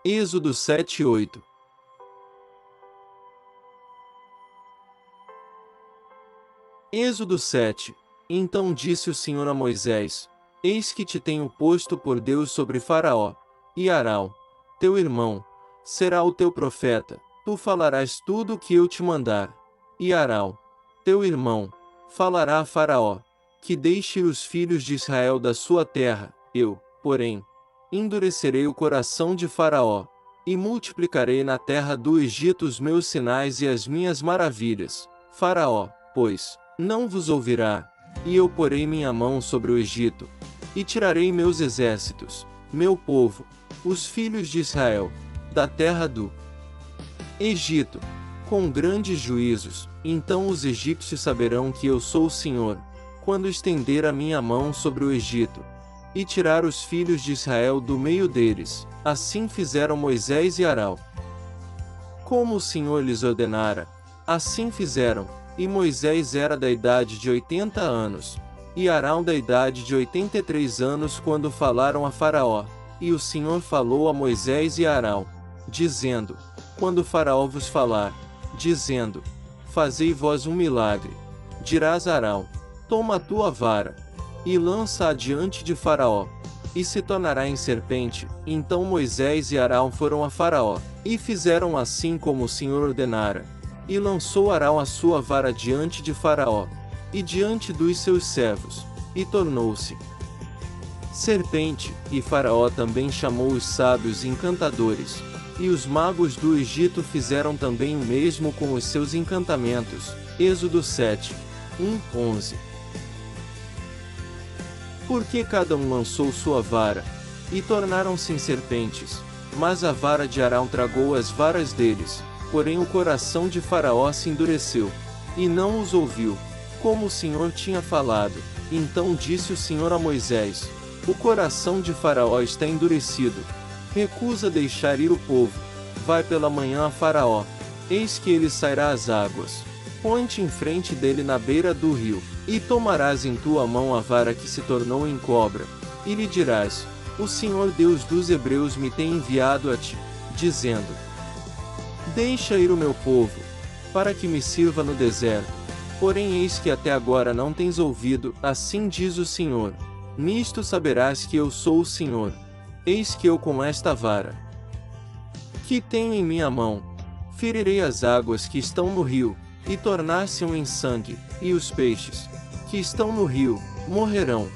Êxodo 7:8. Êxodo 7. Então disse o Senhor a Moisés: Eis que te tenho posto por Deus sobre Faraó, e Arão, teu irmão, será o teu profeta, tu falarás tudo o que eu te mandar. E Arão, teu irmão, falará a Faraó, que deixe os filhos de Israel da sua terra. Eu, porém, endurecerei o coração de Faraó, e multiplicarei na terra do Egito os meus sinais e as minhas maravilhas. Faraó, pois, não vos ouvirá, e eu porei minha mão sobre o Egito, e tirarei meus exércitos, meu povo, os filhos de Israel, da terra do Egito, com grandes juízos. Então os egípcios saberão que eu sou o Senhor, quando estender a minha mão sobre o Egito, e tirar os filhos de Israel do meio deles. Assim fizeram Moisés e Arão, como o Senhor lhes ordenara. Assim fizeram, e Moisés era da idade de 80 anos, e Arão da idade de 83 anos quando falaram a Faraó. E o Senhor falou a Moisés e a Arão, dizendo: Quando Faraó vos falar, dizendo: Fazei vós um milagre, dirás a Arão: Toma a tua vara, e lança-a diante de Faraó, e se tornará em serpente. Então Moisés e Arão foram a Faraó, e fizeram assim como o Senhor ordenara. E lançou Arão a sua vara diante de Faraó, e diante dos seus servos, e tornou-se serpente. E Faraó também chamou os sábios e encantadores, e os magos do Egito fizeram também o mesmo com os seus encantamentos. Êxodo 7, 1-11. Porque cada um lançou sua vara, e tornaram-se em serpentes, mas a vara de Arão tragou as varas deles, porém o coração de Faraó se endureceu, e não os ouviu, como o Senhor tinha falado. Então disse o Senhor a Moisés: O coração de Faraó está endurecido, recusa deixar ir o povo. Vai pela manhã a Faraó, eis que ele sairá às águas. Põe-te em frente dele na beira do rio, e tomarás em tua mão a vara que se tornou em cobra, e lhe dirás: O Senhor Deus dos Hebreus me tem enviado a ti, dizendo: Deixa ir o meu povo, para que me sirva no deserto. Porém eis que até agora não tens ouvido, assim diz o Senhor. Nisto saberás que eu sou o Senhor. Eis que eu com esta vara, que tenho em minha mão, ferirei as águas que estão no rio, e tornar-se-ão em sangue, e os peixes, que estão no rio, morrerão,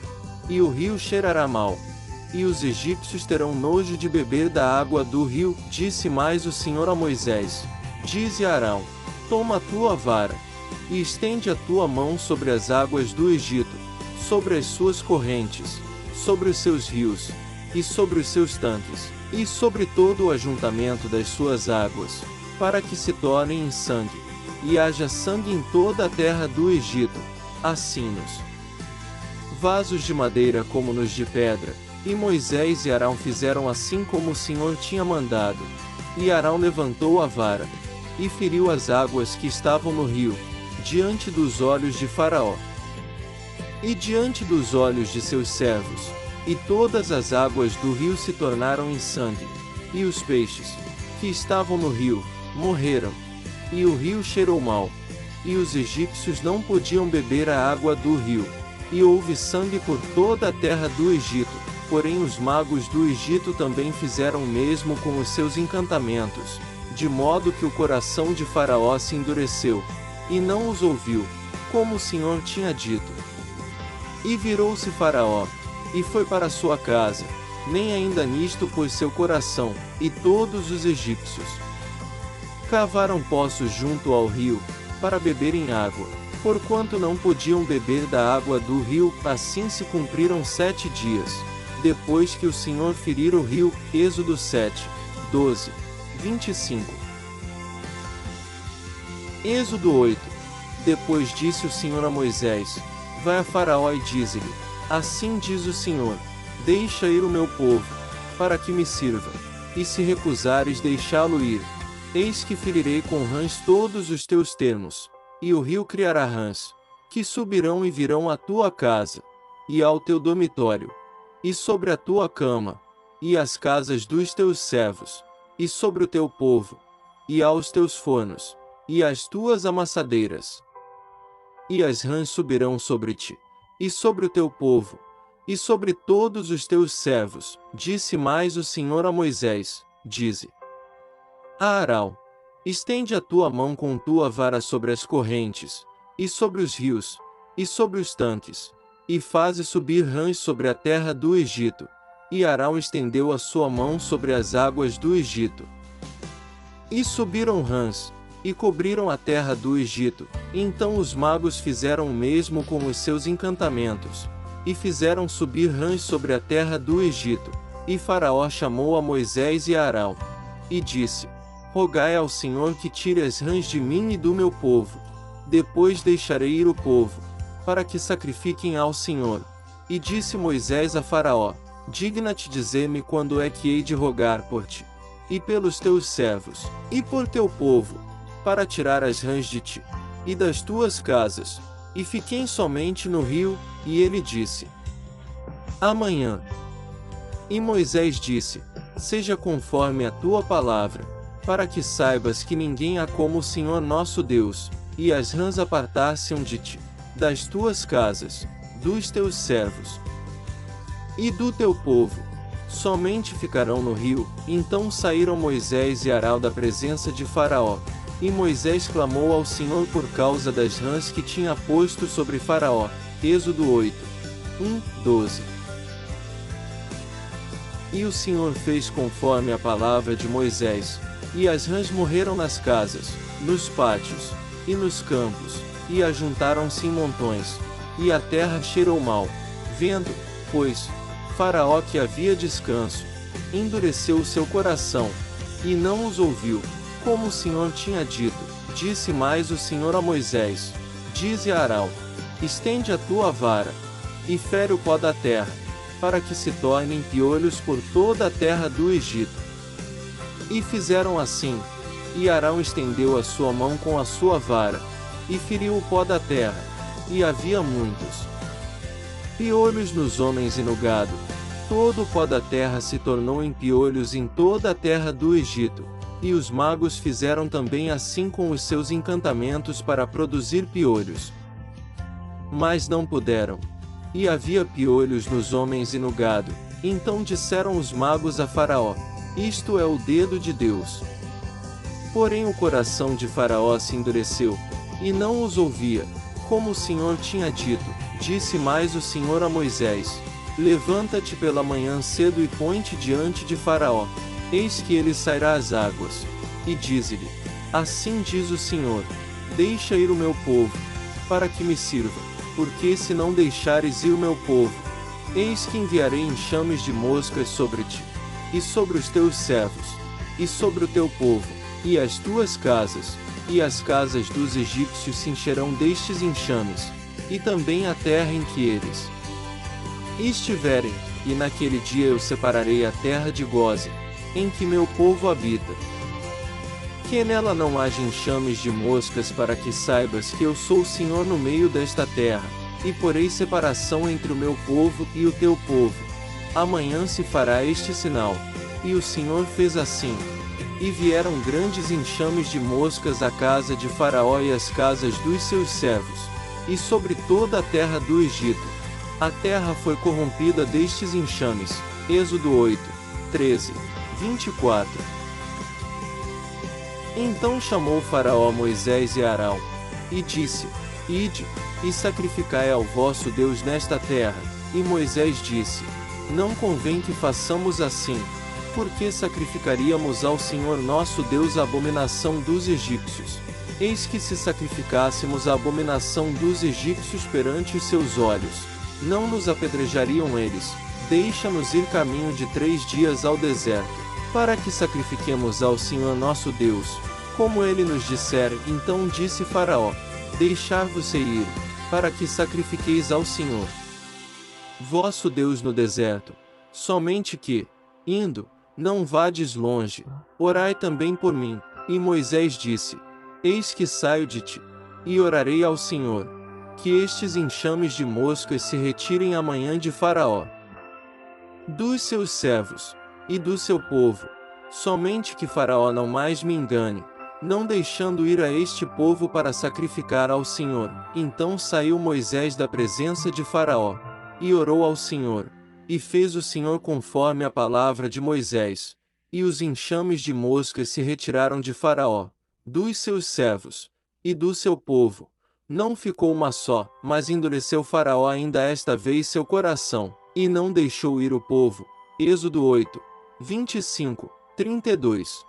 e o rio cheirará mal, e os egípcios terão nojo de beber da água do rio. Disse mais o Senhor a Moisés: Dize a Arão: Toma a tua vara, e estende a tua mão sobre as águas do Egito, sobre as suas correntes, sobre os seus rios, e sobre os seus tanques, e sobre todo o ajuntamento das suas águas, para que se tornem em sangue, e haja sangue em toda a terra do Egito, assim nos vasos de madeira como nos de pedra. E Moisés e Arão fizeram assim como o Senhor tinha mandado. E Arão levantou a vara, e feriu as águas que estavam no rio, diante dos olhos de Faraó, e diante dos olhos de seus servos, e todas as águas do rio se tornaram em sangue, e os peixes, que estavam no rio, morreram, e o rio cheirou mal, e os egípcios não podiam beber a água do rio, e houve sangue por toda a terra do Egito. Porém os magos do Egito também fizeram o mesmo com os seus encantamentos, de modo que o coração de Faraó se endureceu, e não os ouviu, como o Senhor tinha dito. E virou-se Faraó, e foi para sua casa, nem ainda nisto pôs seu coração. E todos os egípcios cavaram poços junto ao rio, para beberem água, porquanto não podiam beber da água do rio. Assim se cumpriram 7 dias, depois que o Senhor ferira o rio. Êxodo 7, 12, 25. Êxodo 8. Depois disse o Senhor a Moisés: Vai a Faraó e dize-lhe: Assim diz o Senhor: Deixa ir o meu povo, para que me sirva. E se recusares deixá-lo ir, eis que ferirei com rãs todos os teus termos, e o rio criará rãs, que subirão e virão à tua casa, e ao teu dormitório, e sobre a tua cama, e às casas dos teus servos, e sobre o teu povo, e aos teus fornos, e às tuas amassadeiras. E as rãs subirão sobre ti, e sobre o teu povo, e sobre todos os teus servos. Disse mais o Senhor a Moisés, dize a Arão: estende a tua mão com tua vara sobre as correntes, e sobre os rios, e sobre os tanques, e faze subir rãs sobre a terra do Egito. E Arão estendeu a sua mão sobre as águas do Egito. E subiram rãs, e cobriram a terra do Egito. Então os magos fizeram o mesmo com os seus encantamentos, e fizeram subir rãs sobre a terra do Egito. E Faraó chamou a Moisés e a Arão, e disse: rogai ao Senhor que tire as rãs de mim e do meu povo. Depois deixarei ir o povo, para que sacrifiquem ao Senhor. E disse Moisés a Faraó: digna-te dizer-me quando é que hei de rogar por ti, e pelos teus servos, e por teu povo, para tirar as rãs de ti, e das tuas casas, e fiquem somente no rio. E ele disse: amanhã. E Moisés disse: seja conforme a tua palavra, para que saibas que ninguém há como o Senhor nosso Deus. E as rãs apartar-se-ão de ti, das tuas casas, dos teus servos e do teu povo, somente ficarão no rio. Então saíram Moisés e Arão da presença de Faraó, e Moisés clamou ao Senhor por causa das rãs que tinha posto sobre Faraó. Êxodo 8, 12. E o Senhor fez conforme a palavra de Moisés, e as rãs morreram nas casas, nos pátios, e nos campos, e ajuntaram-se em montões, e a terra cheirou mal. Vendo, pois, Faraó que havia descanso, endureceu o seu coração, e não os ouviu, como o Senhor tinha dito. Disse mais o Senhor a Moisés: dize a Arão: estende a tua vara, e fere o pó da terra, para que se tornem piolhos por toda a terra do Egito. E fizeram assim, e Arão estendeu a sua mão com a sua vara, e feriu o pó da terra, e havia muitos piolhos nos homens e no gado. Todo o pó da terra se tornou em piolhos em toda a terra do Egito, e os magos fizeram também assim com os seus encantamentos para produzir piolhos. Mas não puderam. E havia piolhos nos homens e no gado. Então disseram os magos a Faraó: isto é o dedo de Deus. Porém o coração de Faraó se endureceu, e não os ouvia, como o Senhor tinha dito. Disse mais o Senhor a Moisés: levanta-te pela manhã cedo e põe-te diante de Faraó. Eis que ele sairá às águas. E dize-lhe: assim diz o Senhor: deixa ir o meu povo, para que me sirva, porque se não deixares ir o meu povo, eis que enviarei enxames de moscas sobre ti, e sobre os teus servos, e sobre o teu povo, e as tuas casas, e as casas dos egípcios se encherão destes enxames, e também a terra em que eles estiverem. E naquele dia eu separarei a terra de Gósen, em que meu povo habita, que nela não haja enxames de moscas, para que saibas que eu sou o Senhor no meio desta terra, e porei separação entre o meu povo e o teu povo. Amanhã se fará este sinal. E o Senhor fez assim. E vieram grandes enxames de moscas à casa de Faraó e às casas dos seus servos, e sobre toda a terra do Egito. A terra foi corrompida destes enxames. Êxodo 8, 13, 24. Então chamou Faraó Moisés e Arão, e disse: ide, e sacrificai ao vosso Deus nesta terra. E Moisés disse: não convém que façamos assim, porque sacrificaríamos ao Senhor nosso Deus a abominação dos egípcios. Eis que se sacrificássemos a abominação dos egípcios perante os seus olhos, não nos apedrejariam eles. Deixa-nos ir caminho de 3 dias ao deserto, para que sacrifiquemos ao Senhor nosso Deus, como ele nos disser. Então disse Faraó: deixar-vos-ei ir, para que sacrifiqueis ao Senhor vosso Deus no deserto. Somente que, indo, não vades longe, orai também por mim. E Moisés disse: eis que saio de ti, e orarei ao Senhor, que estes enxames de moscas se retirem amanhã de Faraó, dos seus servos, e do seu povo, Somente que Faraó não mais me engane, não deixando ir a este povo para sacrificar ao Senhor. Então saiu Moisés da presença de Faraó, e orou ao Senhor, e fez o Senhor conforme a palavra de Moisés, e os enxames de moscas se retiraram de Faraó, dos seus servos, e do seu povo. Não ficou uma só, mas endureceu Faraó ainda esta vez seu coração, e não deixou ir o povo. Êxodo 8, 25, 32.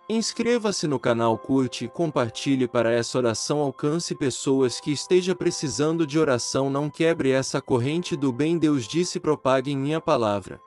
Inscreva-se no canal, curte e compartilhe para essa oração alcance pessoas que estejam precisando de oração. Não quebre essa corrente do bem. Deus disse: propaguem minha palavra.